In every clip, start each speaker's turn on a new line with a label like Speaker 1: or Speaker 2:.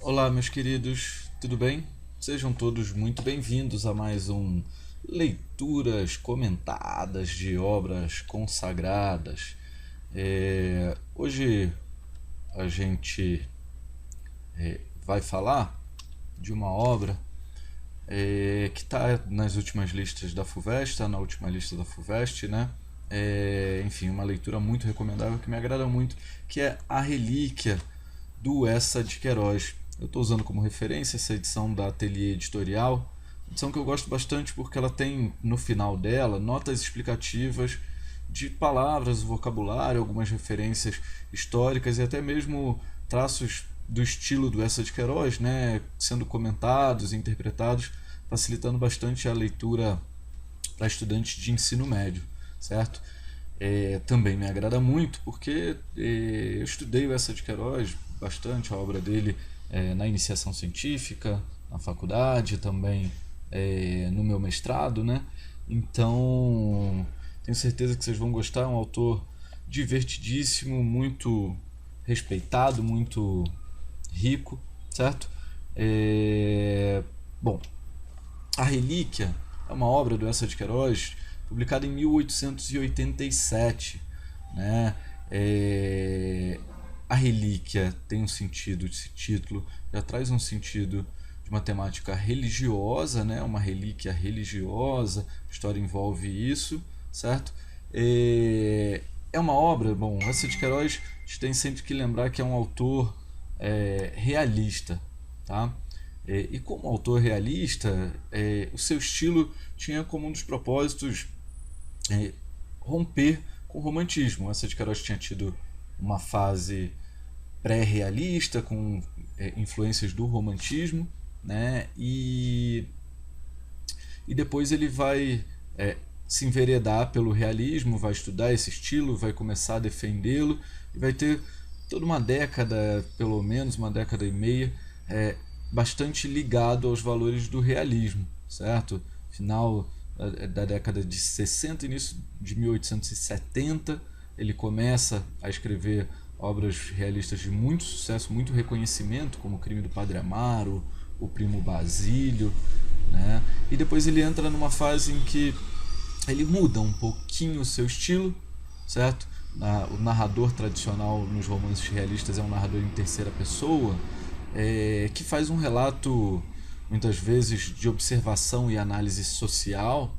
Speaker 1: Olá, meus queridos, tudo bem? Sejam todos muito bem-vindos a mais um Leituras Comentadas de Obras Consagradas. Hoje a gente vai falar de uma obra que está nas últimas listas da FUVEST, está na última lista da FUVEST, né? Enfim, uma leitura muito recomendável que me agrada muito, que é A Relíquia, do Essa de Queiroz. Eu estou usando como referência essa edição da Ateliê Editorial, edição que eu gosto bastante porque ela tem no final dela notas explicativas de palavras, vocabulário, algumas referências históricas e até mesmo traços do estilo do Essa de Queiroz, né, sendo comentados e interpretados, facilitando bastante a leitura para estudantes de ensino médio, certo? Também me agrada muito porque eu estudei o Essa de Queiroz bastante, a obra dele na iniciação científica, na faculdade, também no meu mestrado, né? Então, tenho certeza que vocês vão gostar. É um autor divertidíssimo, muito respeitado, muito rico, certo? É, Bom, A Relíquia é uma obra do Eça de Queiroz publicada em 1887, né? A Relíquia tem um sentido, esse título já traz um sentido de uma temática religiosa, né? Uma relíquia religiosa, a história envolve isso, certo? É uma obra, bom, Eça de Queiroz a gente tem sempre que lembrar que é um autor realista, tá? E como autor realista, o seu estilo tinha como um dos propósitos romper com o romantismo. Essa de Queiroz tinha tido uma fase pré-realista com influências do romantismo, né? E depois ele vai se enveredar pelo realismo, vai estudar esse estilo, vai começar a defendê-lo e vai ter toda uma década, pelo menos uma década e meia, bastante ligado aos valores do realismo, certo? Final da década de 60, início de 1870, ele começa a escrever obras realistas de muito sucesso, muito reconhecimento, como O Crime do Padre Amaro, O Primo Basílio, né? E depois ele entra numa fase em que ele muda um pouquinho o seu estilo, certo? O narrador tradicional nos romances realistas é um narrador em terceira pessoa, que faz um relato muitas vezes de observação e análise social,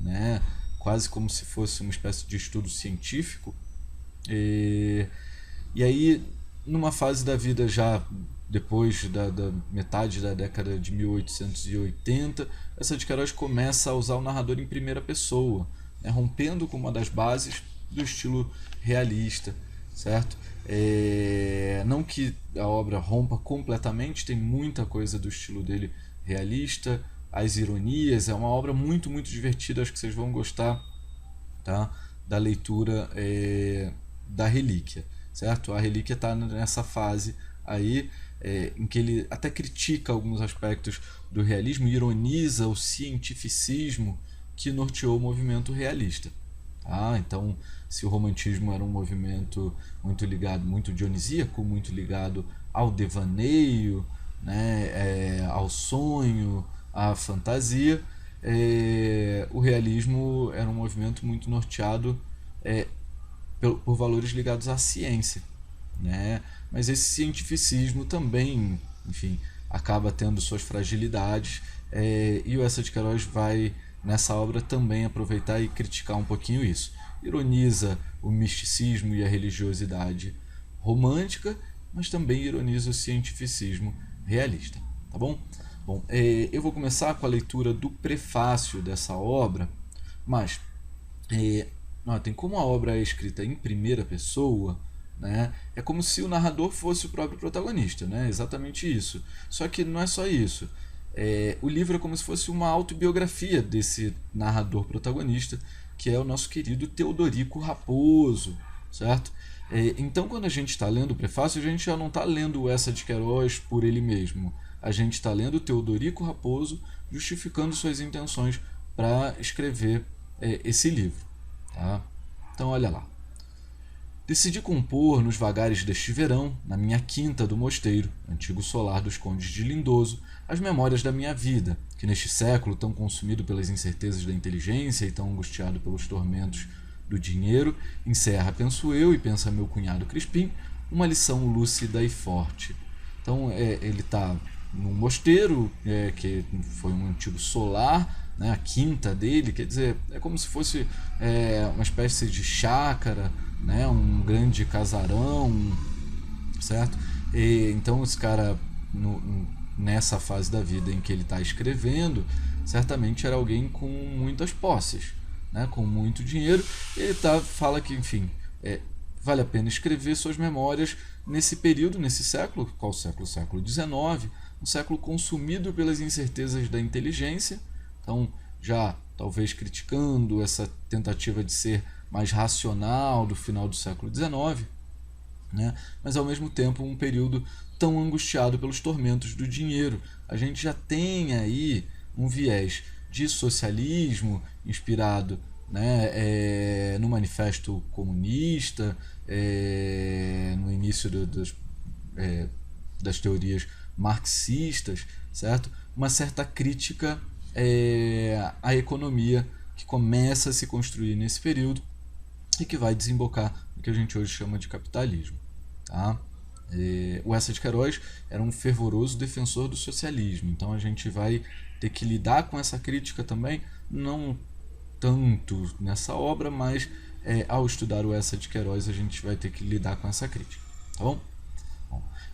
Speaker 1: né? Quase como se fosse uma espécie de estudo científico. E, e aí, numa fase da vida já depois da metade da década de 1880, essa de Queiroz começa a usar o narrador em primeira pessoa, né, rompendo com uma das bases do estilo realista, certo? Não que a obra rompa completamente, tem muita coisa do estilo dele realista, as ironias, é uma obra muito, muito divertida, acho que vocês vão gostar, tá? Da leitura da Relíquia, certo? A Relíquia está nessa fase aí em que ele até critica alguns aspectos do realismo e ironiza o cientificismo que norteou o movimento realista. Tá? Então, se o romantismo era um movimento muito ligado, muito dionisíaco, muito ligado ao devaneio, né, ao sonho, à fantasia, o realismo era um movimento muito norteado por valores ligados à ciência, né? Mas esse cientificismo também, enfim, acaba tendo suas fragilidades, e o Essa de Queiroz vai nessa obra também aproveitar e criticar um pouquinho isso. Ironiza o misticismo e a religiosidade romântica, mas também ironiza o cientificismo realista, tá bom? Bom, eu vou começar com a leitura do prefácio dessa obra, mas notem como a obra é escrita em primeira pessoa, né? É como se o narrador fosse o próprio protagonista, né? Exatamente isso. Só que não é só isso. O livro é como se fosse uma autobiografia desse narrador protagonista, que é o nosso querido Teodorico Raposo, certo? Então, quando a gente está lendo o prefácio, a gente já não está lendo o Essa de Queiroz por ele mesmo. A gente está lendo Teodorico Raposo justificando suas intenções para escrever esse livro. Tá? Então, olha lá. Decidi compor nos vagares deste verão, na minha quinta do mosteiro, antigo solar dos condes de Lindoso, as memórias da minha vida, que neste século, tão consumido pelas incertezas da inteligência e tão angustiado pelos tormentos do dinheiro, encerra, penso eu e pensa meu cunhado Crispim, uma lição lúcida e forte. Então ele está num mosteiro, que foi um antigo solar, né, a quinta dele, quer dizer, é como se fosse uma espécie de chácara, né, um grande casarão, certo? E, então esse cara, nessa fase da vida em que ele está escrevendo, certamente era alguém com muitas posses, né, com muito dinheiro. Ele fala que, enfim, vale a pena escrever suas memórias nesse período, nesse século, qual século? Século XIX, um século consumido pelas incertezas da inteligência. Então, já talvez criticando essa tentativa de ser mais racional do final do século XIX, né? Mas ao mesmo tempo um período tão angustiado pelos tormentos do dinheiro. A gente já tem aí um viés de socialismo inspirado, né, no Manifesto Comunista, no início das teorias marxistas, certo? Uma certa crítica à economia que começa a se construir nesse período e que vai desembocar no que a gente hoje chama de capitalismo. Tá? O Eça de Queiroz era um fervoroso defensor do socialismo, então a gente vai ter que lidar com essa crítica também, não tanto nessa obra, mas ao estudar o Eça de Queiroz a gente vai ter que lidar com essa crítica. Tá bom?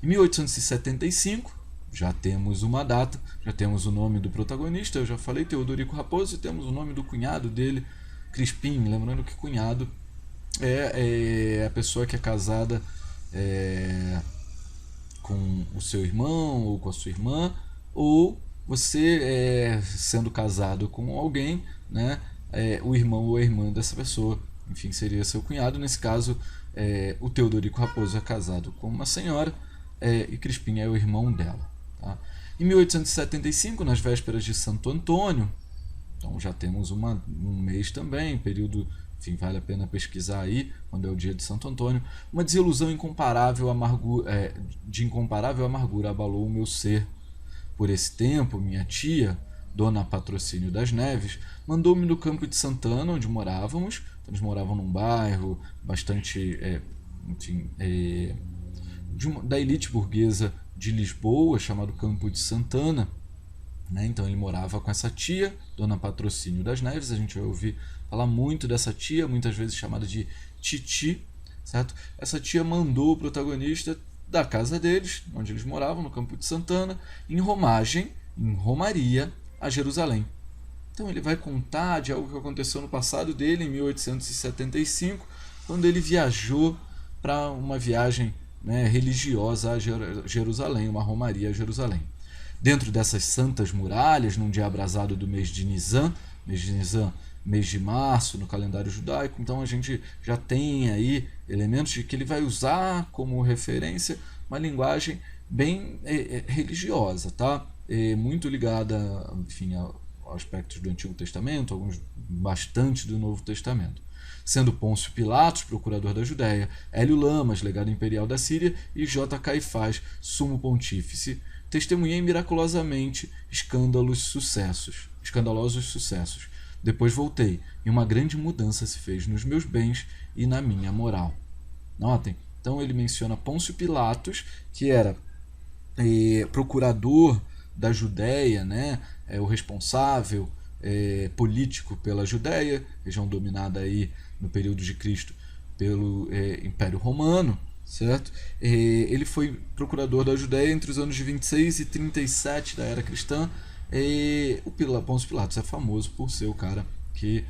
Speaker 1: Em 1875, já temos uma data, já temos o nome do protagonista, eu já falei, Teodorico Raposo, e temos o nome do cunhado dele, Crispim, lembrando que cunhado é a pessoa que é casada com o seu irmão ou com a sua irmã, ou você sendo casado com alguém, né, o irmão ou a irmã dessa pessoa, enfim, seria seu cunhado. Nesse caso, o Teodorico Raposo é casado com uma senhora, e Crispim é o irmão dela. Tá? Em 1875, nas vésperas de Santo Antônio, então já temos um mês também, período, enfim, vale a pena pesquisar aí, quando é o dia de Santo Antônio, uma desilusão de incomparável amargura abalou o meu ser. Por esse tempo, minha tia, Dona Patrocínio das Neves, mandou-me no Campo de Santana, onde morávamos. Então, eles moravam num bairro bastante, da elite burguesa de Lisboa, chamado Campo de Santana. Né? Então ele morava com essa tia, Dona Patrocínio das Neves. A gente vai ouvir falar muito dessa tia, muitas vezes chamada de Titi, certo? Essa tia mandou o protagonista da casa deles, onde eles moravam, no Campo de Santana, em romaria, a Jerusalém. Então ele vai contar de algo que aconteceu no passado dele, em 1875, quando ele viajou para uma viagem, né, religiosa a Jerusalém, uma romaria a Jerusalém. Dentro dessas santas muralhas, num dia abrasado do mês de Nisan, mês de março no calendário judaico, então a gente já tem aí elementos de que ele vai usar como referência uma linguagem bem religiosa, tá? Muito ligada, enfim, a aspectos do Antigo Testamento, alguns bastante do Novo Testamento. Sendo Pôncio Pilatos, procurador da Judéia, Hélio Lamas, legado imperial da Síria, e J. Caifás, sumo pontífice, testemunhei miraculosamente escandalosos sucessos. Depois voltei, e uma grande mudança se fez nos meus bens e na minha moral. Notem, então ele menciona Pôncio Pilatos, que era procurador da Judéia, né, o responsável político pela Judéia, região dominada aí no período de Cristo pelo Império Romano, certo? Ele foi procurador da Judéia entre os anos de 26 e 37 da era cristã. O Pôncio Pilatos é famoso por ser o cara que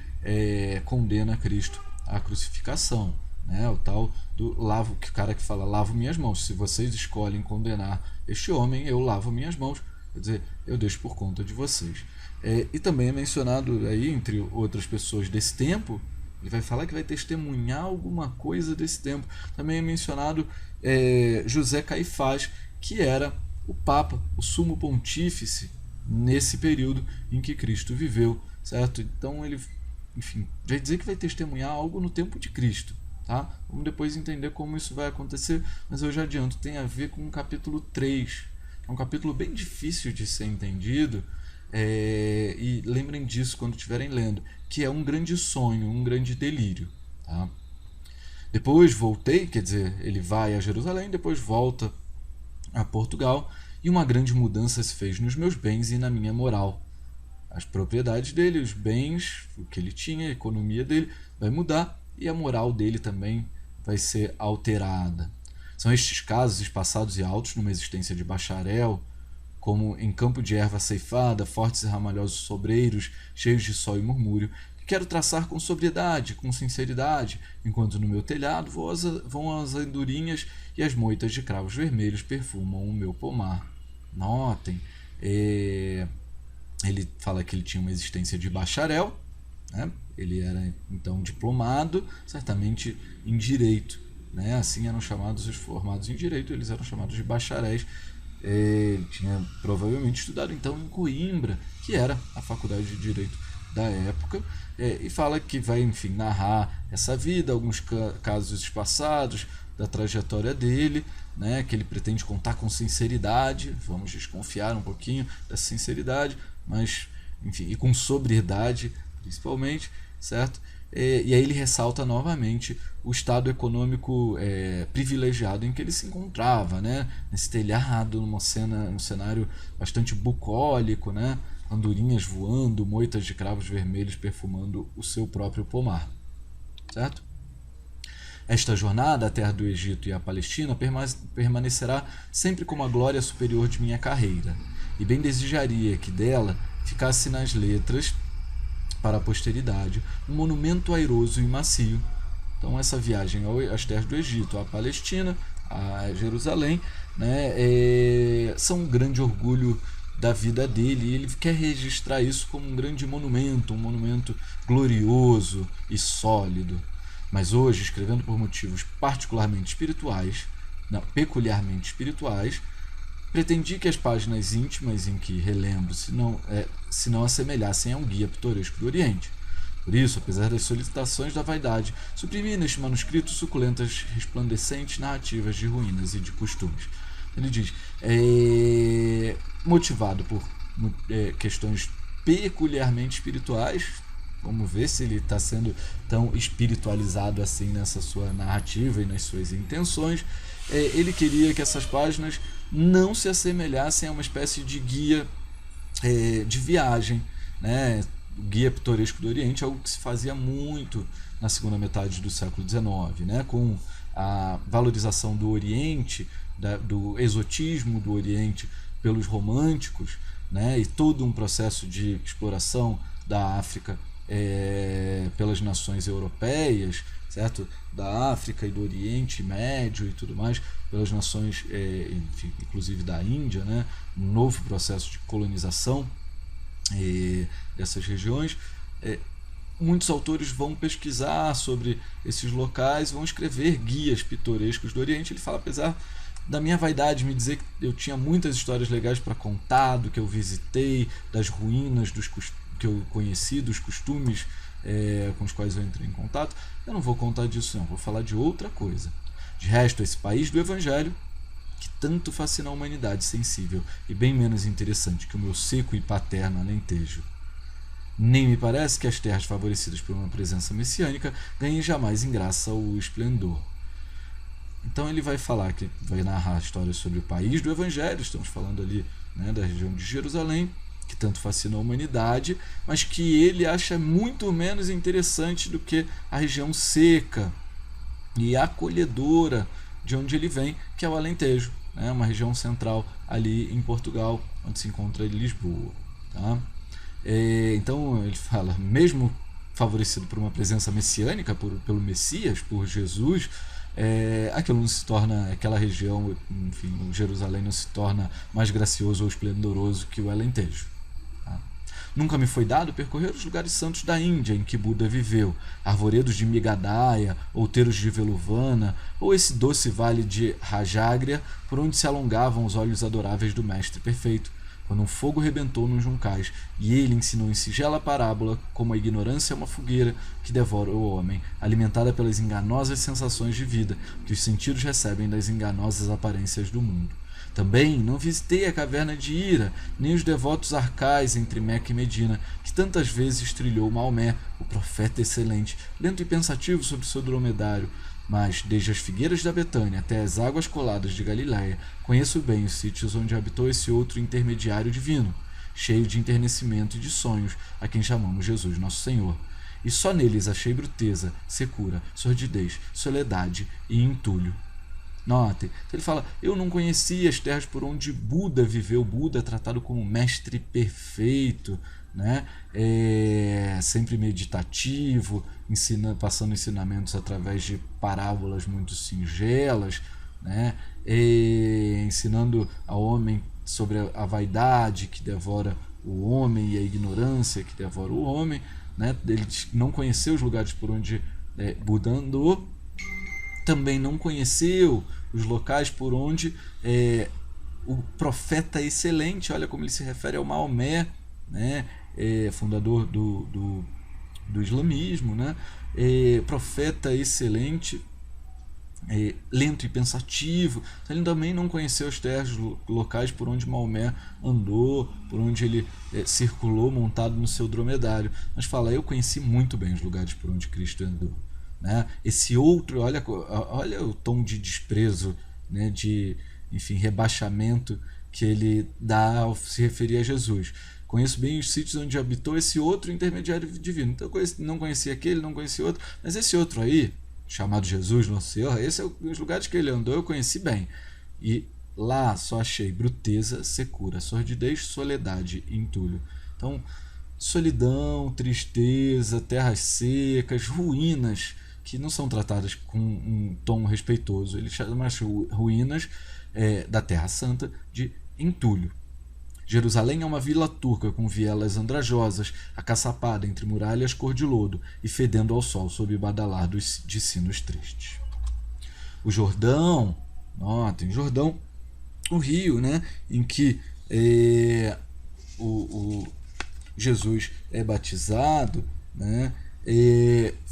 Speaker 1: condena Cristo à crucificação, né? O tal do que o cara que fala, lavo minhas mãos. Se vocês escolhem condenar este homem, eu lavo minhas mãos. Quer dizer, eu deixo por conta de vocês. E também é mencionado aí, entre outras pessoas desse tempo, ele vai falar que vai testemunhar alguma coisa desse tempo. Também é mencionado José Caifás, que era o Papa, o sumo pontífice, nesse período em que Cristo viveu, certo? Então ele, enfim, vai dizer que vai testemunhar algo no tempo de Cristo, Tá? Vamos depois entender como isso vai acontecer, mas eu já adianto, tem a ver com o capítulo 3. É um capítulo bem difícil de ser entendido, e lembrem disso quando estiverem lendo, que é um grande sonho, um grande delírio. Tá? Depois voltei, quer dizer, ele vai a Jerusalém, depois volta a Portugal, e uma grande mudança se fez nos meus bens e na minha moral. As propriedades dele, os bens, o que ele tinha, a economia dele vai mudar, e a moral dele também vai ser alterada. São estes casos espaçados e altos numa existência de bacharel, como em campo de erva ceifada, fortes e ramalhosos sobreiros, cheios de sol e murmúrio, que quero traçar com sobriedade, com sinceridade, enquanto no meu telhado vão as andorinhas e as moitas de cravos vermelhos perfumam o meu pomar. Notem, ele fala que ele tinha uma existência de bacharel, né? Ele era então diplomado, certamente em direito, né? Assim eram chamados os formados em direito, eles eram chamados de bacharéis. Ele tinha provavelmente estudado então em Coimbra, que era a faculdade de direito da época, e fala que vai, enfim, narrar essa vida, alguns casos passados da trajetória dele, né, que ele pretende contar com sinceridade. Vamos desconfiar um pouquinho dessa sinceridade, mas, enfim, e com sobriedade, principalmente, certo? E aí ele ressalta novamente o estado econômico privilegiado em que ele se encontrava, né? Nesse telhado, num cenário bastante bucólico, né? Andorinhas voando, moitas de cravos vermelhos perfumando o seu próprio pomar, certo? Esta jornada à terra do Egito e à Palestina permanecerá sempre como a glória superior de minha carreira, e bem desejaria que dela ficasse nas letras para a posteridade um monumento airoso e macio. Então essa viagem às terras do Egito, à Palestina, a Jerusalém, né, são um grande orgulho da vida dele, e ele quer registrar isso como um grande monumento, um monumento glorioso e sólido. Mas hoje, escrevendo por motivos particularmente espirituais, não, peculiarmente espirituais, pretendi que as páginas íntimas em que relembro se não assemelhassem a um guia pitoresco do Oriente. Por isso, apesar das solicitações da vaidade, suprimi neste manuscrito suculentas, resplandecentes narrativas de ruínas e de costumes. Ele diz, motivado por questões peculiarmente espirituais. Vamos ver se ele está sendo tão espiritualizado assim nessa sua narrativa e nas suas intenções. Ele queria que essas páginas não se assemelhassem a uma espécie de guia de viagem, né? O guia pitoresco do Oriente, algo que se fazia muito na segunda metade do século XIX, né? Com a valorização do Oriente, do exotismo do Oriente pelos românticos, né? E todo um processo de exploração da África pelas nações europeias, certo? Da África e do Oriente Médio e tudo mais, pelas nações, enfim, inclusive da Índia, né? Um novo processo de colonização dessas regiões. Muitos autores vão pesquisar sobre esses locais, vão escrever guias pitorescos do Oriente. Ele fala, apesar da minha vaidade me dizer que eu tinha muitas histórias legais para contar, do que eu visitei, das ruínas, que eu conheci, dos costumes com os quais eu entrei em contato, eu não vou contar disso não, vou falar de outra coisa. De resto, esse país do Evangelho, que tanto fascina a humanidade sensível e bem menos interessante que o meu seco e paterno Alentejo. Nem me parece que as terras favorecidas por uma presença messiânica ganhem jamais em graça ou esplendor. Então ele vai falar, que vai narrar histórias sobre o país do Evangelho, estamos falando ali, né, da região de Jerusalém, que tanto fascina a humanidade, mas que ele acha muito menos interessante do que a região seca e acolhedora de onde ele vem, que é o Alentejo, né, uma região central ali em Portugal, onde se encontra Lisboa. Tá? Então ele fala, mesmo favorecido por uma presença messiânica, pelo Messias, por Jesus, aquilo não se torna, aquela região, enfim, o Jerusalém não se torna mais gracioso ou esplendoroso que o Alentejo. Tá? Nunca me foi dado percorrer os lugares santos da Índia em que Buda viveu, arvoredos de Migadaya, outeiros de Veluvana, ou esse doce vale de Rajagria, por onde se alongavam os olhos adoráveis do Mestre Perfeito, quando um fogo rebentou nos juncais, e ele ensinou em sigela parábola como a ignorância é uma fogueira que devora o homem, alimentada pelas enganosas sensações de vida que os sentidos recebem das enganosas aparências do mundo. Também não visitei a caverna de Hira, nem os devotos arcais entre Meca e Medina, que tantas vezes trilhou Maomé, o profeta excelente, lento e pensativo sobre seu dromedário. Mas, desde as figueiras da Betânia até as águas coladas de Galiléia, conheço bem os sítios onde habitou esse outro intermediário divino, cheio de enternecimento e de sonhos, a quem chamamos Jesus Nosso Senhor. E só neles achei bruteza, secura, sordidez, soledade e entulho. Notem, ele fala, eu não conhecia as terras por onde Buda viveu, Buda tratado como mestre perfeito, né? Sempre meditativo, passando ensinamentos através de parábolas muito singelas, né? Ensinando ao homem sobre a vaidade que devora o homem e a ignorância que devora o homem, né? Ele não conheceu os lugares por onde Buda andou, também não conheceu os locais por onde o profeta excelente, olha como ele se refere ao Maomé, né, fundador do islamismo, né, profeta excelente, lento e pensativo. Então, ele também não conheceu os terras locais por onde Maomé andou, por onde ele circulou montado no seu dromedário. Mas fala, eu conheci muito bem os lugares por onde Cristo andou. Né? Esse outro, olha o tom de desprezo, né? De, enfim, rebaixamento que ele dá ao se referir a Jesus. Conheço bem os sítios onde habitou esse outro intermediário divino. Então, não conhecia aquele, não conhecia outro, mas esse outro aí, chamado Jesus, Nosso Senhor, esse é os lugares que ele andou, eu conheci bem. E lá só achei bruteza, secura, sordidez, soledade e entulho. Então, solidão, tristeza, terras secas, ruínas, que não são tratadas com um tom respeitoso. Ele chama as ruínas da Terra Santa de entulho. Jerusalém é uma vila turca com vielas andrajosas, acaçapada entre muralhas cor de lodo e fedendo ao sol sob badalar de sinos tristes. O Jordão, notem, Jordão, o rio, né, em que o Jesus é batizado, né,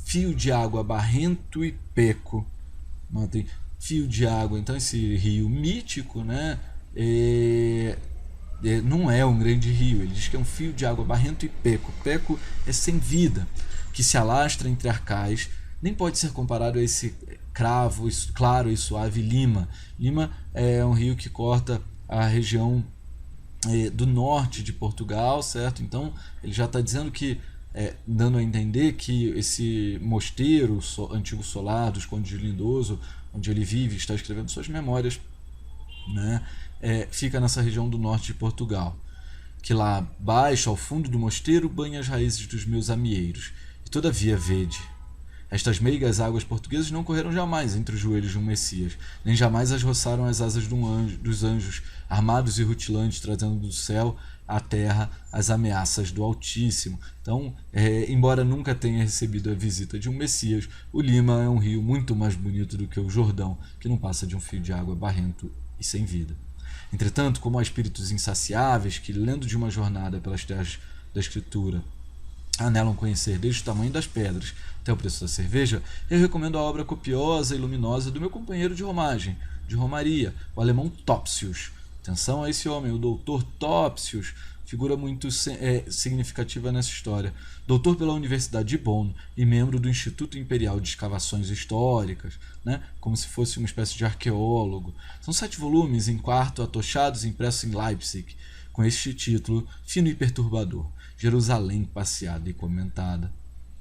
Speaker 1: fio de água barrento e peco. Notem, fio de água, então esse rio mítico, né, não é um grande rio, ele diz que é um fio de água barrento e peco. Peco é sem vida, que se alastra entre arcais, nem pode ser comparado a esse cravo, claro e suave Lima. Lima é um rio que corta a região do norte de Portugal, certo? Então ele já está dizendo que, dando a entender que esse mosteiro antigo solar dos Condes de Lindoso, onde ele vive, está escrevendo suas memórias, né, fica nessa região do norte de Portugal, que lá baixo, ao fundo do mosteiro, banha as raízes dos meus amieiros, e todavia vede, estas meigas águas portuguesas não correram jamais entre os joelhos de um Messias, nem jamais as roçaram as asas dos anjos, armados e rutilantes, trazendo do céu à terra as ameaças do Altíssimo. Então, embora nunca tenha recebido a visita de um Messias, o Lima é um rio muito mais bonito do que o Jordão, que não passa de um fio de água barrento e sem vida. Entretanto, como há espíritos insaciáveis que, lendo de uma jornada pelas terras da Escritura, anelam conhecer desde o tamanho das pedras até o preço da cerveja, eu recomendo a obra copiosa e luminosa do meu companheiro de romagem, de romaria, o alemão Topsius. Atenção a esse homem, o doutor Topsius, figura muito significativa nessa história. Doutor pela Universidade de Bonn e membro do Instituto Imperial de Escavações Históricas, né? Como se fosse uma espécie de arqueólogo. São 7 volumes em quarto, atochados, impressos em Leipzig, com este título fino e perturbador: Jerusalém passeada e comentada.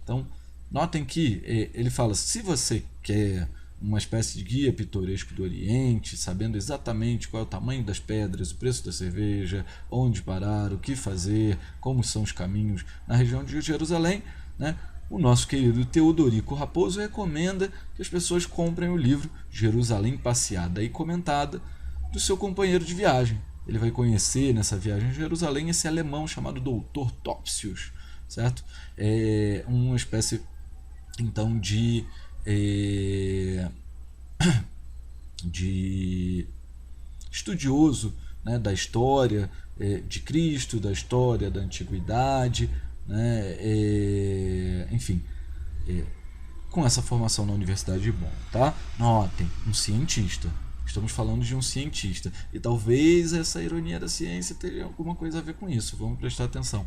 Speaker 1: Então, notem que ele fala, se você quer uma espécie de guia pitoresco do Oriente, sabendo exatamente qual é o tamanho das pedras, o preço da cerveja, onde parar, o que fazer, como são os caminhos na região de Jerusalém, né? O nosso querido Teodorico Raposo recomenda que as pessoas comprem o livro Jerusalém passeada e comentada do seu companheiro de viagem. Ele vai conhecer nessa viagem a Jerusalém esse alemão chamado Dr. Topsius, certo? É uma espécie, então, de estudioso né, da história de Cristo, da história da antiguidade, né, enfim, com essa formação na Universidade de Bonn, tá? Notem, um cientista. Estamos falando de um cientista. E talvez essa ironia da ciência tenha alguma coisa a ver com isso. Vamos prestar atenção.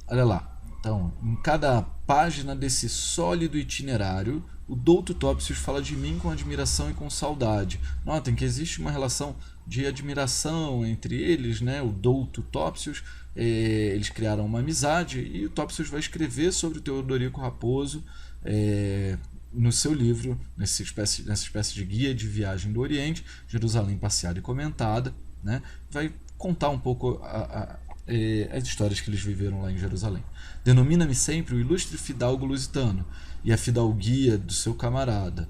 Speaker 1: Olha lá. Então, em cada página desse sólido itinerário, o Douto Topsius fala de mim com admiração e com saudade. Notem que existe uma relação de admiração entre eles, né? O Douto Topsius, eles criaram uma amizade e o Topsius vai escrever sobre o Teodorico Raposo no seu livro, nessa espécie de guia de viagem do Oriente, Jerusalém passeada e comentada, né? Vai contar um pouco as histórias que eles viveram lá em Jerusalém. Denomina-me sempre o ilustre fidalgo lusitano, e a fidalguia do seu camarada,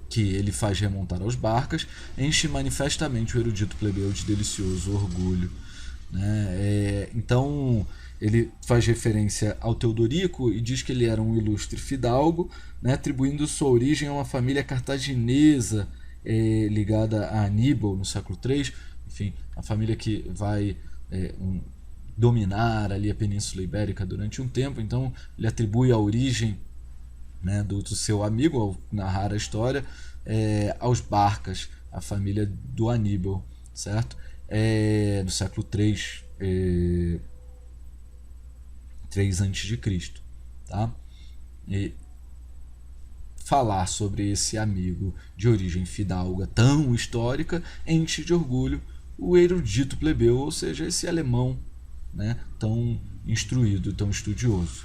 Speaker 1: que ele faz remontar aos barcas, enche manifestamente o erudito plebeu de delicioso orgulho, né? Então ele faz referência ao Teodorico e diz que ele era um ilustre fidalgo, né, atribuindo sua origem a uma família cartaginesa ligada a Aníbal no século III, enfim, a família que vai dominar ali a Península Ibérica durante um tempo. Então ele atribui a origem, né, do seu amigo, ao narrar a história, aos Barcas, a família do Aníbal, certo? Do século III, 3 a.C., tá? E falar sobre esse amigo de origem fidalga tão histórica enche de orgulho o erudito plebeu, ou seja, esse alemão, né, tão instruído, tão estudioso.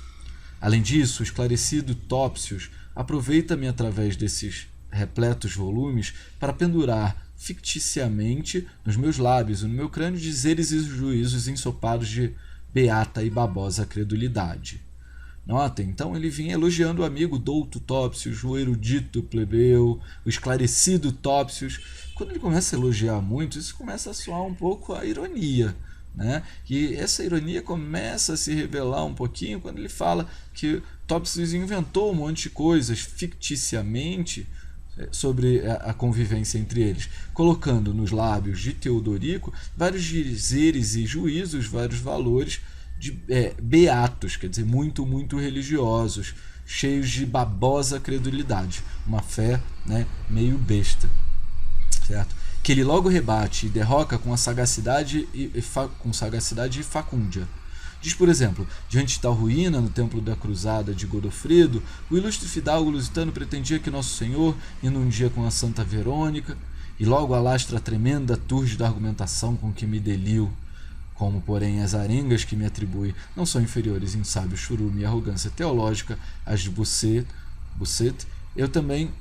Speaker 1: Além disso, o esclarecido Topsius aproveita-me através desses repletos volumes para pendurar ficticiamente nos meus lábios e no meu crânio dizeres e juízos ensopados de beata e babosa credulidade. Notem, então ele vinha elogiando o amigo Douto Topsius, o erudito plebeu, o esclarecido Topsius. Quando ele começa a elogiar muito, isso começa a soar um pouco a ironia, né? E essa ironia começa a se revelar um pouquinho quando ele fala que Topsius inventou um monte de coisas ficticiamente sobre a convivência entre eles, colocando nos lábios de Teodorico vários dizeres e juízos, vários valores de beatos, quer dizer, muito, muito religiosos, cheios de babosa credulidade, uma fé, né, meio besta, certo? Que ele logo rebate e derroca com sagacidade e facúndia. Diz, por exemplo, diante da ruína no templo da cruzada de Godofredo, o ilustre fidalgo lusitano pretendia que Nosso Senhor, indo um dia com a Santa Verônica, e logo alastra a tremenda túrgida argumentação com que me delio, como, porém, as arengas que me atribui não são inferiores em sábio churume e arrogância teológica às de Busset, eu também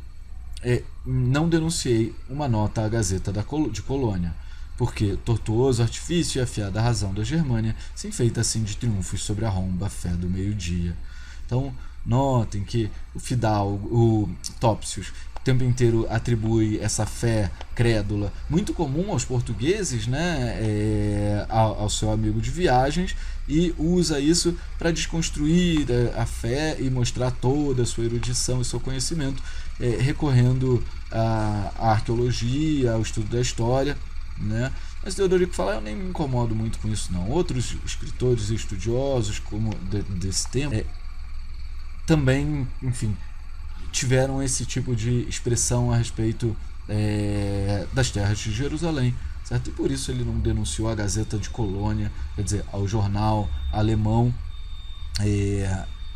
Speaker 1: não denunciei uma nota à Gazeta de Colônia, porque tortuoso artifício e afiada razão da Germânia se enfeita assim de triunfos sobre a romba fé do meio-dia. Então, notem que o Topsius, o tempo inteiro atribui essa fé crédula, muito comum aos portugueses, né, ao seu amigo de viagens, e usa isso para desconstruir a fé e mostrar toda a sua erudição e seu conhecimento, recorrendo à arqueologia, ao estudo da história, né? Mas Teodorico fala, eu nem me incomodo muito com isso não. Outros escritores e estudiosos como desse tempo também, enfim, tiveram esse tipo de expressão a respeito das terras de Jerusalém, certo? E por isso ele não denunciou a Gazeta de Colônia, quer dizer, ao jornal alemão,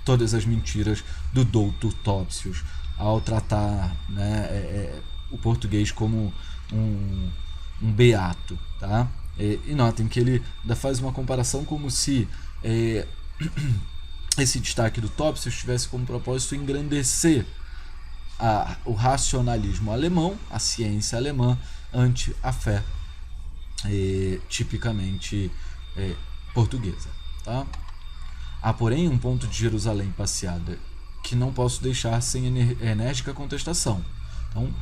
Speaker 1: todas as mentiras do Douto Topsius, ao tratar, né, o português como um beato, tá? E notem que ele ainda faz uma comparação como se esse destaque do Topsius tivesse como propósito engrandecer o racionalismo alemão, a ciência alemã, ante a fé tipicamente portuguesa, tá? Há, porém, um ponto de Jerusalém passeada que não posso deixar sem enérgica contestação. Então,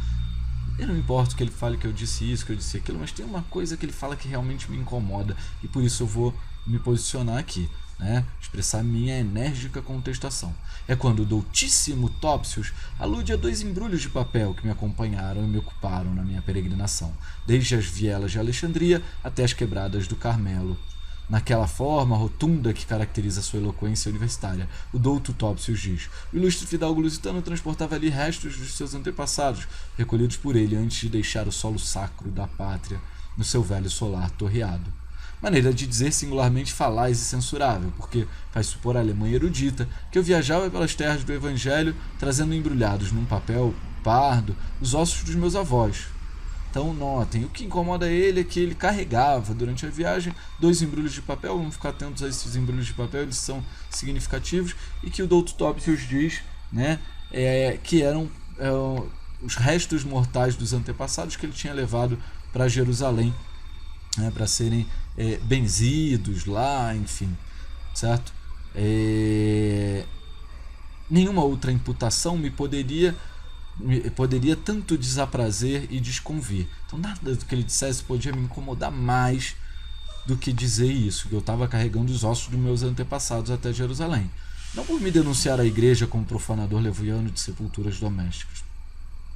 Speaker 1: eu não importa que ele fale que eu disse isso, que eu disse aquilo, mas tem uma coisa que ele fala que realmente me incomoda, e por isso eu vou me posicionar aqui. né, expressar minha enérgica contestação. É quando o doutíssimo Topsius alude a 2 embrulhos de papel que me acompanharam e me ocuparam na minha peregrinação, desde as vielas de Alexandria até as quebradas do Carmelo. Naquela forma rotunda que caracteriza sua eloquência universitária, o douto Topsius diz: o ilustre fidalgo lusitano transportava ali restos dos seus antepassados, recolhidos por ele antes de deixar o solo sacro da pátria no seu velho solar torreado. Maneira de dizer singularmente falaz e censurável, porque faz supor a Alemanha erudita que eu viajava pelas terras do Evangelho trazendo embrulhados num papel pardo os ossos dos meus avós. Então notem, o que incomoda ele é que ele carregava durante a viagem 2 embrulhos de papel, vamos ficar atentos a esses embrulhos de papel, eles são significativos, e que o douto Topsius diz, né, que eram os restos mortais dos antepassados que ele tinha levado para Jerusalém, né, para serem benzidos lá, enfim, certo? Nenhuma outra imputação me poderia tanto desaprazer e desconvir. Então nada do que ele dissesse podia me incomodar mais do que dizer isso, que eu estava carregando os ossos dos meus antepassados até Jerusalém. Não por me denunciar à igreja como profanador leviano de sepulturas domésticas.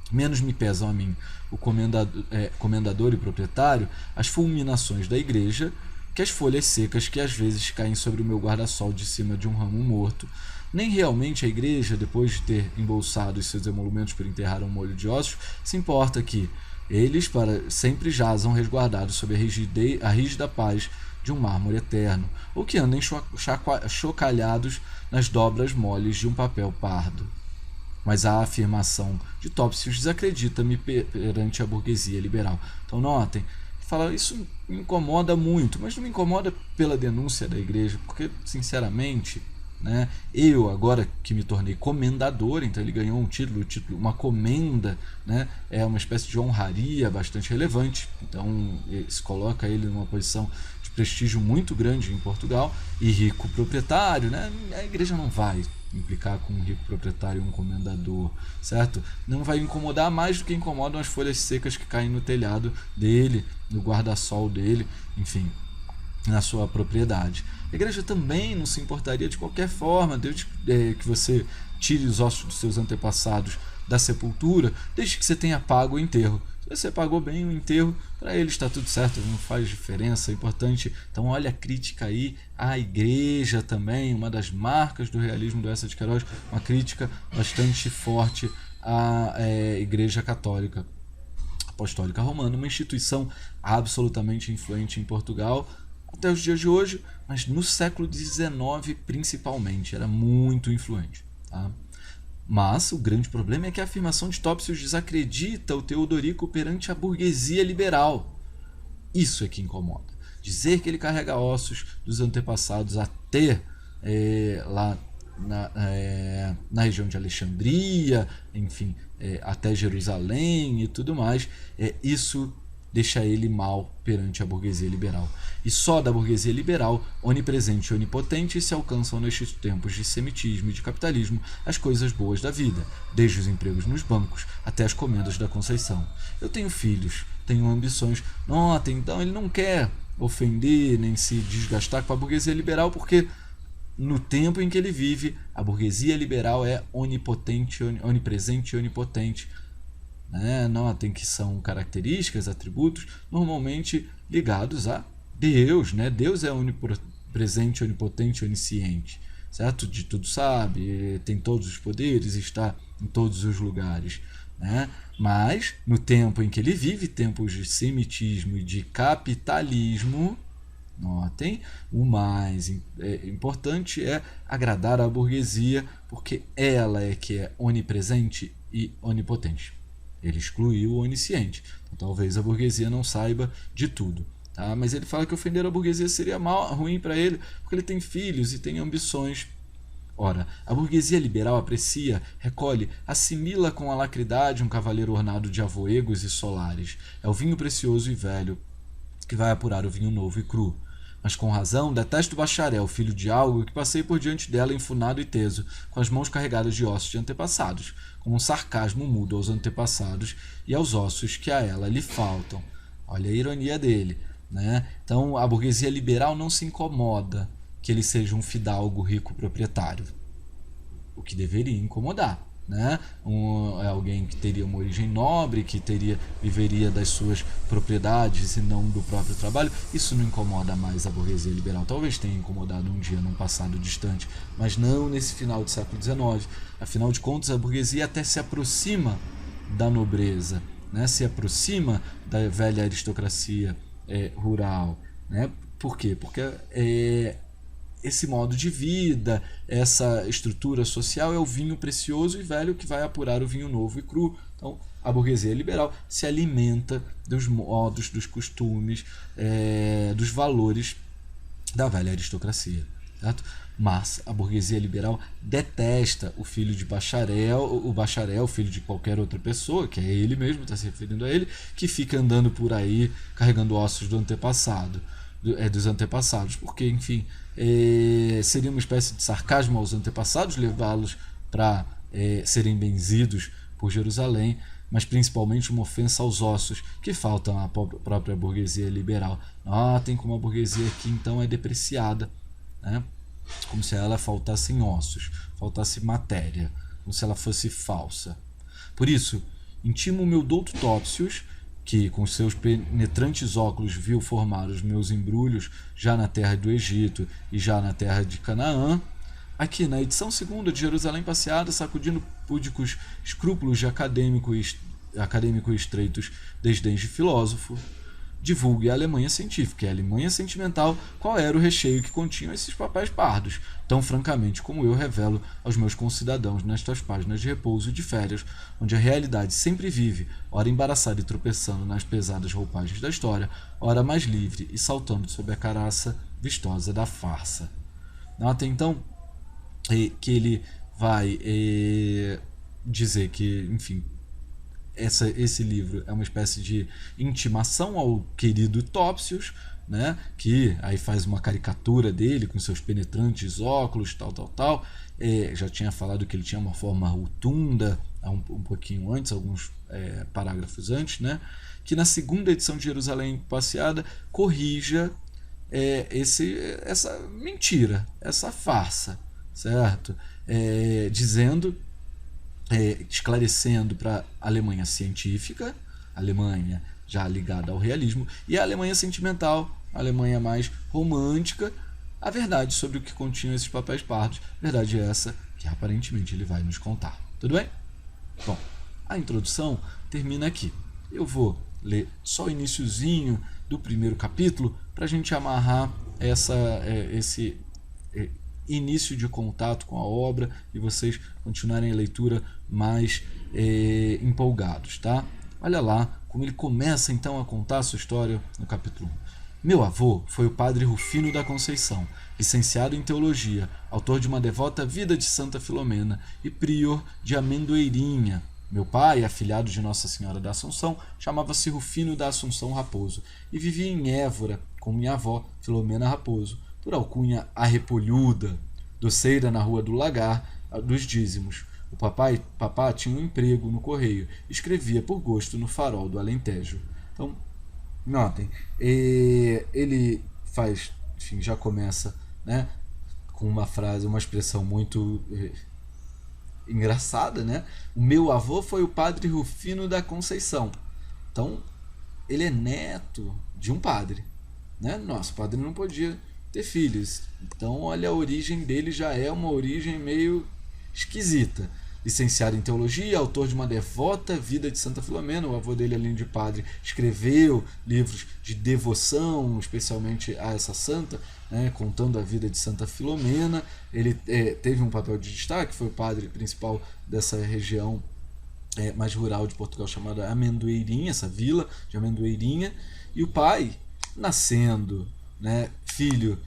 Speaker 1: Menos me pesam a mim, o comendador e proprietário, as fulminações da igreja, que as folhas secas que às vezes caem sobre o meu guarda-sol de cima de um ramo morto. Nem realmente a igreja, depois de ter embolsado os seus emolumentos por enterrar um molho de ossos, se importa que eles para sempre jazam resguardados sob a rígida paz de um mármore eterno, ou que andem chocalhados nas dobras moles de um papel pardo. Mas a afirmação de Topsius desacredita-me perante a burguesia liberal. Então notem, fala, isso me incomoda muito, mas não me incomoda pela denúncia da igreja, porque, sinceramente, né, eu agora que me tornei comendador, então ele ganhou um título, uma comenda, né, é uma espécie de honraria bastante relevante, então se coloca ele numa posição de prestígio muito grande em Portugal, e rico proprietário, né, a igreja não vai implicar com um rico proprietário e um comendador, certo? Não vai incomodar mais do que incomodam as folhas secas que caem no telhado dele, no guarda-sol dele, enfim, na sua propriedade. A igreja também não se importaria de qualquer forma desde que você tire os ossos dos seus antepassados da sepultura, desde que você tenha pago o enterro. Se você pagou bem o enterro, para ele está tudo certo, não faz diferença, é importante. Então olha a crítica aí à igreja também, uma das marcas do realismo do Eça de Queiroz, uma crítica bastante forte à igreja católica apostólica romana, uma instituição absolutamente influente em Portugal até os dias de hoje, mas no século XIX principalmente, era muito influente, tá? Mas o grande problema é que a afirmação de Topsius desacredita o Teodorico perante a burguesia liberal. Isso é que incomoda. Dizer que ele carrega ossos dos antepassados até lá na região de Alexandria, enfim, até Jerusalém e tudo mais, isso deixa ele mal perante a burguesia liberal. E só da burguesia liberal, onipresente e onipotente, se alcançam nestes tempos de semitismo e de capitalismo as coisas boas da vida, desde os empregos nos bancos até as comendas da Conceição. Eu tenho filhos, tenho ambições. Notem, então ele não quer ofender nem se desgastar com a burguesia liberal, porque no tempo em que ele vive, a burguesia liberal é onipotente, onipresente e onipotente. Notem que são características, atributos normalmente ligados a Deus, né? Deus é onipresente, onipotente, onisciente, certo? De tudo sabe, tem todos os poderes, está em todos os lugares, né? Mas no tempo em que ele vive, tempos de semitismo e de capitalismo, notem, o mais importante é agradar à burguesia, porque ela é que é onipresente e onipotente. Ele excluiu o onisciente. Então, talvez a burguesia não saiba de tudo. Tá? Mas ele fala que ofender a burguesia seria ruim para ele, porque ele tem filhos e tem ambições. Ora, a burguesia liberal aprecia, recolhe, assimila com alacridade um cavaleiro ornado de avoegos e solares. É o vinho precioso e velho que vai apurar o vinho novo e cru. Mas com razão detesto o bacharel, filho de algo, que passei por diante dela enfunado e teso, com as mãos carregadas de ossos de antepassados, com um sarcasmo mudo aos antepassados e aos ossos que a ela lhe faltam. Olha a ironia dele, né? Então a burguesia liberal não se incomoda que ele seja um fidalgo rico proprietário, o que deveria incomodar, né? Alguém que teria uma origem nobre, que viveria das suas propriedades e não do próprio trabalho. Isso não incomoda mais a burguesia liberal. Talvez tenha incomodado um dia num passado distante, mas não nesse final do século XIX. Afinal de contas, a burguesia até se aproxima da nobreza, né? Se aproxima da velha aristocracia rural, né? Por quê? Porque esse modo de vida, essa estrutura social é o vinho precioso e velho que vai apurar o vinho novo e cru. Então, a burguesia liberal se alimenta dos modos, dos costumes, dos valores da velha aristocracia, certo? Mas a burguesia liberal detesta o filho de bacharel, o bacharel, filho de qualquer outra pessoa, que é ele mesmo, está se referindo a ele, que fica andando por aí carregando ossos do antepassado. Dos antepassados, porque, enfim, seria uma espécie de sarcasmo aos antepassados, levá-los para serem benzidos por Jerusalém, mas principalmente uma ofensa aos ossos que faltam à própria burguesia liberal. Tem como a burguesia aqui então é depreciada, né? Como se ela faltasse em ossos, faltasse matéria, como se ela fosse falsa. Por isso, intimo o meu douto Topsius, que com seus penetrantes óculos viu formar os meus embrulhos já na terra do Egito e já na terra de Canaã, aqui na edição 2ª de Jerusalém Passeada, sacudindo púdicos escrúpulos de acadêmico e estreitos desdéns de filósofo, divulgue a Alemanha científica e a Alemanha sentimental qual era o recheio que continham esses papéis pardos, tão francamente como eu revelo aos meus concidadãos nestas páginas de repouso e de férias, onde a realidade sempre vive, ora embaraçada e tropeçando nas pesadas roupagens da história, ora mais livre e saltando sob a caraça vistosa da farsa. Nota então que ele vai dizer que, enfim, esse livro é uma espécie de intimação ao querido Topsius, né, que aí faz uma caricatura dele com seus penetrantes óculos, tal. Já tinha falado que ele tinha uma forma rotunda um pouquinho antes, alguns parágrafos antes, que na 2ª edição de Jerusalém Passeada corrija essa mentira, essa farsa, certo? Esclarecendo para a Alemanha científica, a Alemanha já ligada ao realismo, e a Alemanha sentimental, a Alemanha mais romântica, a verdade sobre o que continham esses papéis pardos. Verdade é essa que aparentemente ele vai nos contar. Tudo bem? Bom, a introdução termina aqui. Eu vou ler só o iniciozinho do primeiro capítulo para a gente amarrar esse início de contato com a obra e vocês continuarem a leitura mais empolgados, tá? Olha lá como ele começa então a contar a sua história no capítulo 1. Meu avô foi o padre Rufino da Conceição, licenciado em teologia, autor de uma devota Vida de Santa Filomena e prior de Amendoeirinha. Meu pai, afilhado de Nossa Senhora da Assunção, chamava-se Rufino da Assunção Raposo e vivia em Évora com minha avó, Filomena Raposo, por alcunha a Repolhuda, doceira na Rua do Lagar, dos dízimos. O papá tinha um emprego no correio, escrevia por gosto no Farol do Alentejo. Então, notem, ele faz, enfim, já começa, né, com uma frase, uma expressão muito engraçada, né? O meu avô foi o padre Rufino da Conceição. Então, ele é neto de um padre, né? Nosso padre não podia ter filhos. Então, olha, a origem dele já é uma origem meio esquisita. Licenciado em teologia, autor de uma devota Vida de Santa Filomena. O avô dele, além de padre, escreveu livros de devoção, especialmente a essa santa, né, contando a vida de Santa Filomena. Ele teve um papel de destaque, foi o padre principal dessa região mais rural de Portugal, chamada Amendoeirinha, essa vila de Amendoeirinha. E o pai, nascendo, né, filho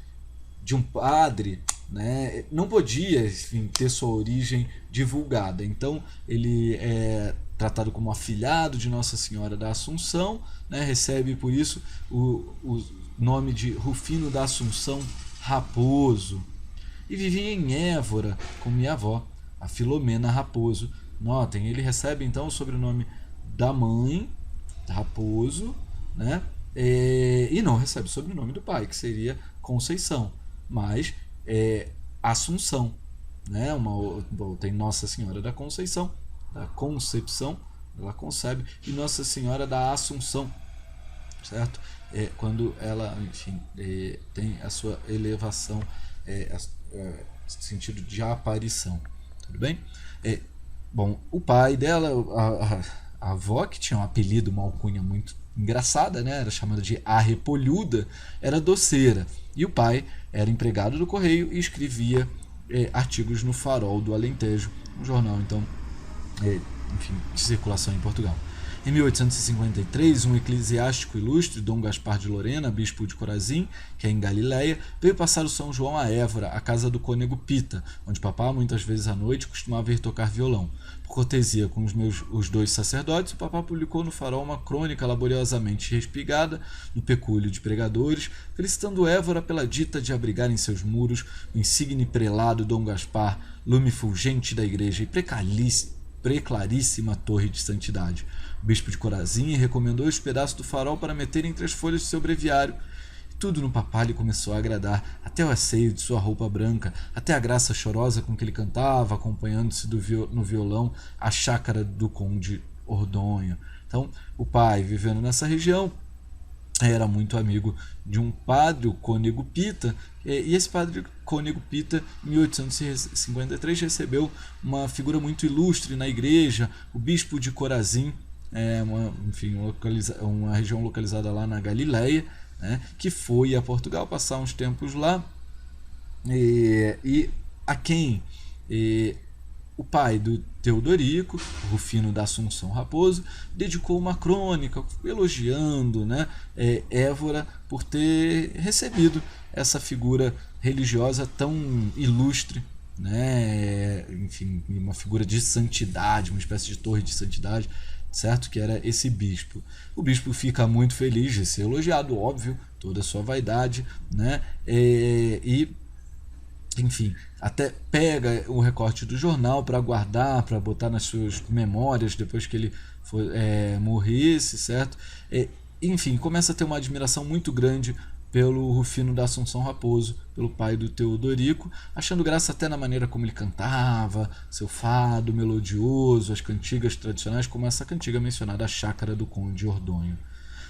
Speaker 1: de um padre, né, não podia, enfim, ter sua origem divulgada. Então ele é tratado como afilhado de Nossa Senhora da Assunção, né, recebe por isso o nome de Rufino da Assunção Raposo, e vivia em Évora com minha avó, a Filomena Raposo. Notem, ele recebe então o sobrenome da mãe, Raposo, né, e não recebe o sobrenome do pai, que seria Conceição. mas Assunção, né? Tem Nossa Senhora da Conceição, da Concepção, ela concebe, e Nossa Senhora da Assunção, certo? Quando ela, enfim, tem a sua elevação, sentido de aparição, tudo bem? Bom, o pai dela, a avó, que tinha um apelido, uma alcunha muito engraçada, né? Era chamada de A Repolhuda, era doceira, e o pai era empregado do correio e escrevia artigos no Farol do Alentejo, um jornal, então, enfim, de circulação em Portugal. Em 1853, um eclesiástico ilustre, Dom Gaspar de Lorena, bispo de Corazim, que é em Galiléia, veio passar o São João a Évora, a casa do cônego Pita, onde papá, muitas vezes à noite, costumava ir tocar violão. Por cortesia com os dois sacerdotes, o papá publicou no Farol uma crônica laboriosamente respigada, no pecúlio de pregadores, felicitando Évora pela dita de abrigar em seus muros o insigne prelado Dom Gaspar, lume fulgente da igreja e preclaríssima torre de santidade. O bispo de Corazim recomendou esse pedaço do Farol para meter entre as folhas do seu breviário. Tudo no papá lhe começou a agradar, até o asseio de sua roupa branca, até a graça chorosa com que ele cantava, acompanhando-se no violão a chácara do conde Ordonho. Então, o pai, vivendo nessa região, era muito amigo de um padre, o cônego Pita, e esse padre cônego Pita, em 1853, recebeu uma figura muito ilustre na igreja, o bispo de Corazim, uma região localizada lá na Galiléia, né, que foi a Portugal passar uns tempos lá, e a quem o pai do Teodorico, Rufino da Assunção Raposo, dedicou uma crônica elogiando, né, Évora por ter recebido essa figura religiosa tão ilustre, né, enfim, uma figura de santidade, uma espécie de torre de santidade, certo? Que era esse bispo. O bispo fica muito feliz de ser elogiado, óbvio, toda a sua vaidade, né? Enfim, até pega o recorte do jornal para guardar, para botar nas suas memórias depois que ele morresse, certo? Enfim, começa a ter uma admiração muito grande pelo Rufino da Assunção Raposo, pelo pai do Teodorico, achando graça até na maneira como ele cantava, seu fado melodioso, as cantigas tradicionais, como essa cantiga mencionada, a Chácara do Conde Ordonho.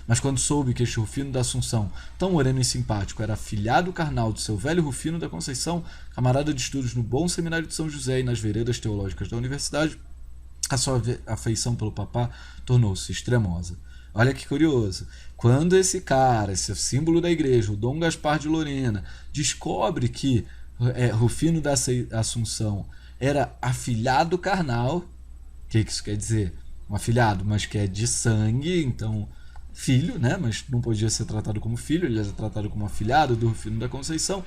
Speaker 1: Mas quando soube que este Rufino da Assunção, tão moreno e simpático, era afilhado carnal do seu velho Rufino da Conceição, camarada de estudos no bom seminário de São José e nas veredas teológicas da universidade, a sua afeição pelo papá tornou-se extremosa. Olha que curioso, quando esse cara, esse símbolo da igreja, o Dom Gaspar de Lorena, descobre que Rufino da Assunção era afilhado carnal, o que isso quer dizer? Um afilhado, mas que é de sangue, então filho, né? Mas não podia ser tratado como filho, ele era tratado como afilhado do Rufino da Conceição.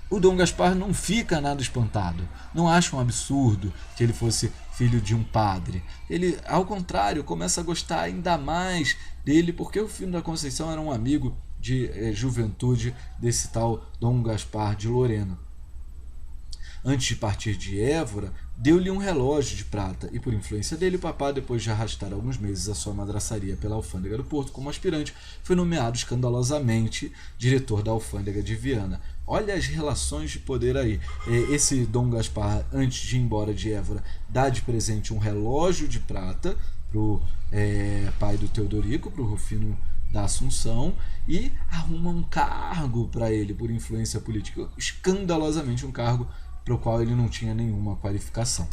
Speaker 1: O Dom Gaspar não fica nada espantado, não acha um absurdo que ele fosse filho de um padre. Ele, ao contrário, começa a gostar ainda mais dele, porque o Rufino da Conceição era um amigo de juventude desse tal Dom Gaspar de Lorena. Antes de partir de Évora, deu-lhe um relógio de prata, e por influência dele, o papá, depois de arrastar alguns meses a sua madraçaria pela alfândega do Porto como aspirante, foi nomeado escandalosamente diretor da alfândega de Viana. Olha as relações de poder aí. Esse Dom Gaspar, antes de ir embora de Évora, dá de presente um relógio de prata para o pai do Teodorico, para o Rufino da Assunção, e arruma um cargo para ele, por influência política, escandalosamente um cargo para o qual ele não tinha nenhuma qualificação.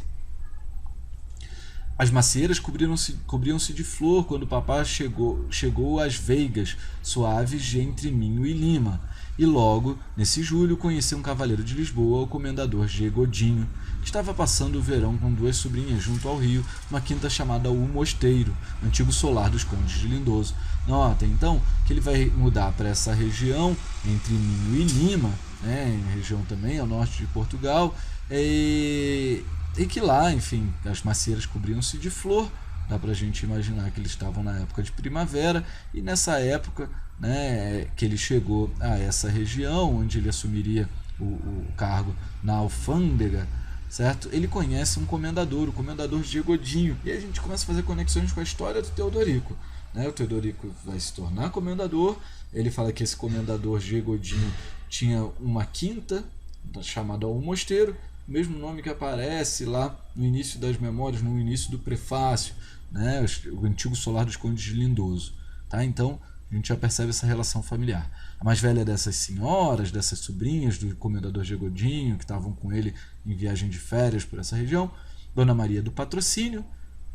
Speaker 1: As macieiras cobriam-se de flor quando o papá chegou às veigas suaves de entre Minho e Lima, e logo, nesse julho, conheceu um cavaleiro de Lisboa, o comendador G. Godinho, que estava passando o verão com duas sobrinhas junto ao rio, numa quinta chamada O Mosteiro, antigo solar dos Condes de Lindoso. Notem, então, que ele vai mudar para essa região, entre Minho e Lima, né, região também ao norte de Portugal, e que lá, enfim, as macieiras cobriam-se de flor. Dá para a gente imaginar que eles estavam na época de primavera, e nessa época, né, que ele chegou a essa região, onde ele assumiria o cargo na alfândega, certo? Ele conhece um comendador, o comendador G. Godinho, e a gente começa a fazer conexões com a história do Teodorico. né? O Teodorico vai se tornar comendador. Ele fala que esse comendador G. Godinho tinha uma quinta chamada O Mosteiro, o mesmo nome que aparece lá no início das memórias, no início do prefácio, né? O antigo solar dos Condes de Lindoso. Tá? Então a gente já percebe essa relação familiar. A mais velha dessas senhoras, dessas sobrinhas do comendador G. Godinho, que estavam com ele em viagem de férias por essa região, Dona Maria do Patrocínio,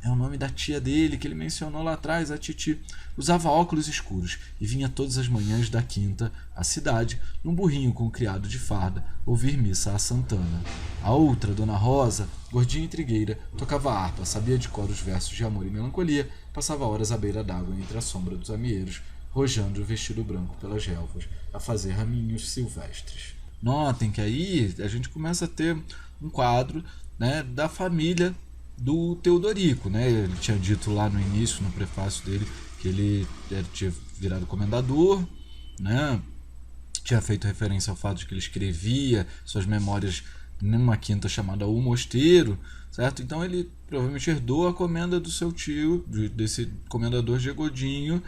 Speaker 1: é o nome da tia dele, que ele mencionou lá atrás, a Titi. Usava óculos escuros e vinha todas as manhãs da quinta à cidade, num burrinho com um criado de farda, ouvir missa a Santana. A outra, Dona Rosa, gordinha e trigueira, tocava harpa, sabia de cor os versos de amor e melancolia, passava horas à beira d'água entre a sombra dos amieiros, rojando o vestido branco pelas relvas, a fazer raminhos silvestres. Notem que aí a gente começa a ter um quadro, né, da família do Teodorico, né? Ele tinha dito lá no início, no prefácio dele, que ele tinha virado comendador, né? Tinha feito referência ao fato de que ele escrevia suas memórias numa quinta chamada O Mosteiro, certo? Então ele provavelmente herdou a comenda do seu tio, desse comendador G. Godinho,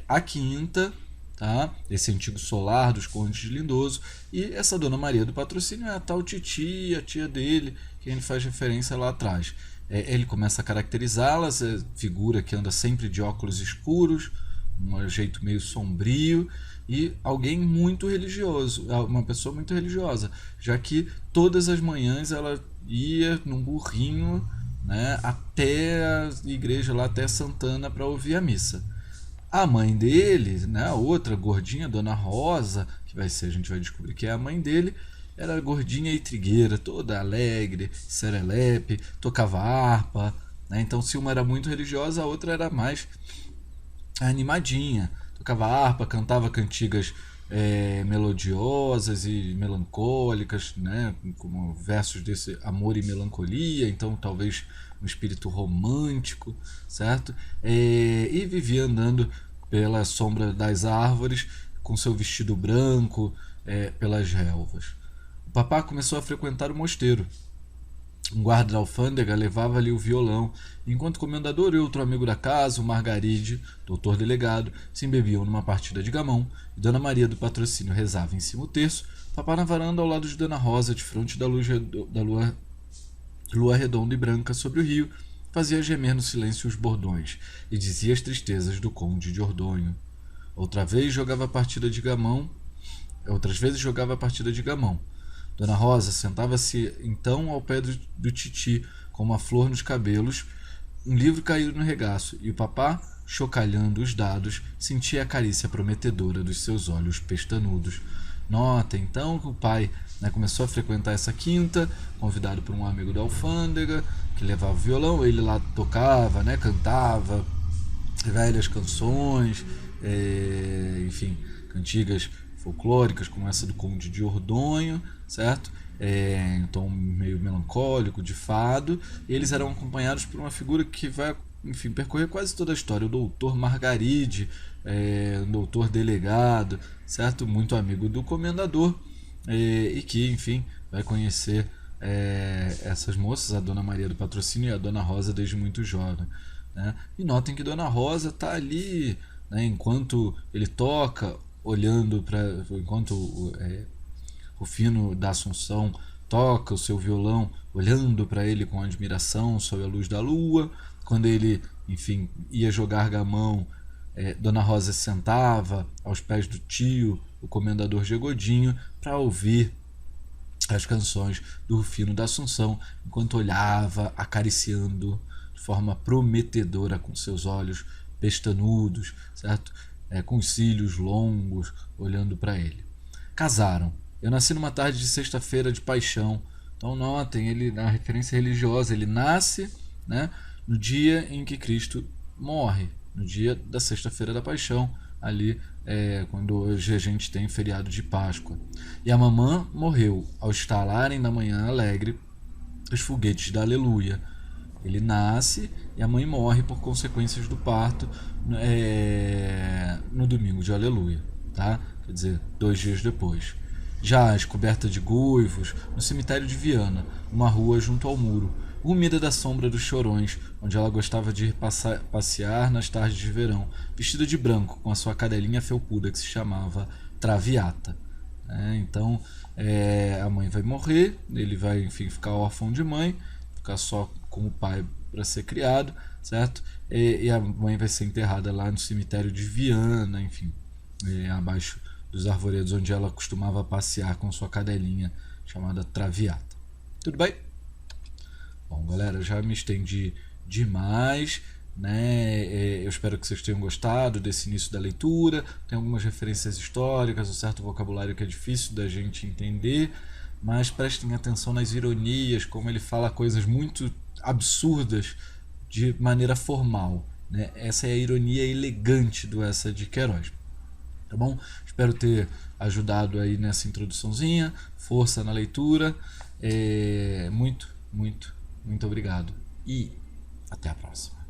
Speaker 1: a quinta, tá? Esse antigo solar dos Condes de Lindoso. E essa Dona Maria do Patrocínio é a tal Titi, a tia dele, que ele faz referência lá atrás. Ele começa a caracterizá-la, essa figura que anda sempre de óculos escuros, um jeito meio sombrio, e alguém muito religioso, uma pessoa muito religiosa, já que todas as manhãs ela ia num burrinho, né, até a igreja, lá até Santana, para ouvir a missa. A mãe dele, né, a outra gordinha, Dona Rosa, que a gente vai descobrir que é a mãe dele, era gordinha e trigueira, toda alegre, serelepe, tocava harpa, né? Então se uma era muito religiosa, a outra era mais animadinha, tocava harpa, cantava cantigas melodiosas e melancólicas, né? Como versos desse amor e melancolia, então talvez um espírito romântico, certo? E vivia andando pela sombra das árvores com seu vestido branco pelas relvas. O papá começou a frequentar o mosteiro. Um guarda da alfândega levava-lhe o violão, enquanto o comendador e outro amigo da casa, o Margaride, doutor delegado, se embebiam numa partida de gamão, e Dona Maria do Patrocínio rezava em cima o terço, papá na varanda ao lado de Dona Rosa, de frente da lua redonda e branca sobre o rio, fazia gemer no silêncio os bordões, e dizia as tristezas do conde de Ordonho. Outras vezes jogava a partida de gamão. Dona Rosa sentava-se então ao pé do titi, com uma flor nos cabelos, um livro caído no regaço, e o papá, chocalhando os dados, sentia a carícia prometedora dos seus olhos pestanudos. Nota então que o pai, né, começou a frequentar essa quinta, convidado por um amigo da alfândega, que levava o violão, ele lá tocava, né, cantava velhas canções, enfim, cantigas folclóricas, como essa do Conde de Ordonho, certo? Em tom meio melancólico, de fado, e eles eram acompanhados por uma figura que vai, enfim, percorrer quase toda a história, o doutor Margaride, um doutor delegado, certo? Muito amigo do comendador, e que, enfim, vai conhecer essas moças, a Dona Maria do Patrocínio e a Dona Rosa, desde muito jovem, né? E notem que Dona Rosa está ali, né, enquanto ele toca, olhando para, enquanto o Fino da Assunção toca o seu violão, olhando para ele com admiração sob a luz da lua. Quando ele, enfim, ia jogar gamão, Dona Rosa sentava aos pés do tio, o comendador G. Godinho, para ouvir as canções do Rufino da Assunção, enquanto olhava, acariciando de forma prometedora com seus olhos pestanudos, certo? Com os cílios longos, olhando para ele. Casaram. Eu nasci numa tarde de sexta-feira de paixão. Então notem, ele, na referência religiosa, ele nasce, né, no dia em que Cristo morre, no dia da sexta-feira da paixão, ali quando hoje a gente tem feriado de Páscoa. E a mamã morreu ao estalarem na manhã alegre os foguetes da Aleluia. Ele nasce e a mãe morre por consequências do parto no domingo de Aleluia, tá? Quer dizer, 2 dias depois. Jaz, coberta de goivos, no cemitério de Viana, uma rua junto ao muro, úmida da sombra dos chorões, onde ela gostava de ir passear nas tardes de verão, vestida de branco, com a sua cadelinha felpuda que se chamava Traviata. Então a mãe vai morrer, ele vai, enfim, ficar órfão de mãe, ficar só com o pai para ser criado, certo? E a mãe vai ser enterrada lá no cemitério de Viana, enfim, abaixo dos arvoredos onde ela costumava passear com sua cadelinha chamada Traviata. Tudo bem? Bom, galera, já me estendi demais, né? Eu espero que vocês tenham gostado desse início da leitura. Tem algumas referências históricas, um certo vocabulário que é difícil da gente entender, mas prestem atenção nas ironias, como ele fala coisas muito absurdas de maneira formal, né? Essa é a ironia elegante do Essa de Queiroz. Tá bom? Espero ter ajudado aí nessa introduçãozinha. Força na leitura. Muito obrigado. E até a próxima.